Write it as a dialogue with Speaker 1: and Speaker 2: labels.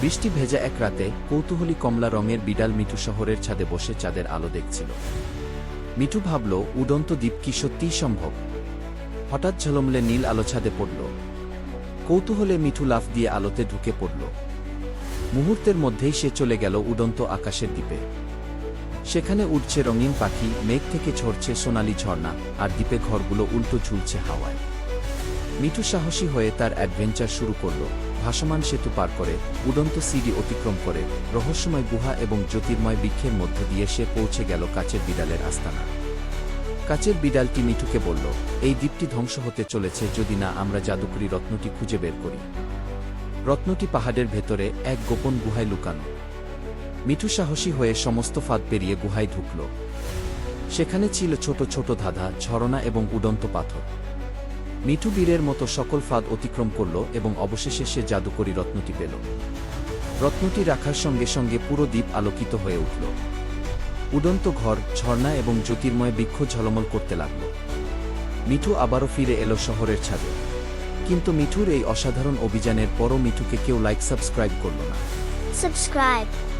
Speaker 1: বৃষ্টি ভেজা এক রাতে কৌতূহলী কমলা রঙের বিড়াল মিঠু শহরের ছাদে বসে চাঁদের আলো দেখছিল। মিঠু ভাবল, উড়ন্ত দ্বীপ কি সত্যিই সম্ভব? হঠাৎ ঝলমলে নীল আলো ছাদে পড়ল। কৌতূহলে মিঠু লাফ দিয়ে আলোতে ঢুকে পড়ল। মুহূর্তের মধ্যেই সে চলে গেল উড়ন্ত আকাশের দ্বীপে। সেখানে উড়ছে রঙিন পাখি, মেঘ থেকে ঝরছে সোনালি ঝর্ণা, আর দ্বীপে ঘরগুলো উল্টো ঝুলছে হাওয়ায়। মিঠু সাহসী হয়ে তার অ্যাডভেঞ্চার শুরু করল। ভাসমান সেতু পার করে, উড়ন্ত সিঁড়ি অতিক্রম করে, রহস্যময় গুহা এবং জ্যোতির্ময় বৃক্ষের মধ্য দিয়ে সে পৌঁছে গেল কাচের বিড়ালের আস্তানা। কাচের বিড়ালটি মিঠুকে বলল, এই দ্বীপটি ধ্বংস হতে চলেছে যদি না আমরা জাদুকরী রত্নটি খুঁজে বের করি। রত্নটি পাহাড়ের ভেতরে এক গোপন গুহায় লুকানো। মিঠু সাহসী হয়ে সমস্ত ফাঁদ পেরিয়ে গুহায় ঢুকল। সেখানে ছিল ছোট ছোট ধাঁধা, ঝরনা এবং উড়ন্ত পাথর। মিঠু বীরের মতো সকল ফাঁদ অতিক্রম করল এবং অবশেষে সে জাদুকরী রত্নটি পেল। রত্নটি রাখার সঙ্গে সঙ্গে পুরো দ্বীপ আলোকিত হয়ে উঠল। উড়ন্ত ঘর, ঝর্ণা এবং জ্যোতির্ময় বৃক্ষ ঝলমল করতে লাগল। মিঠু আবারও ফিরে এলো শহরের ছাদে। কিন্তু মিঠুর এই অসাধারণ অভিযানের পরও মিঠুকে কেউ সাবস্ক্রাইব করল না।
Speaker 2: Subscribe.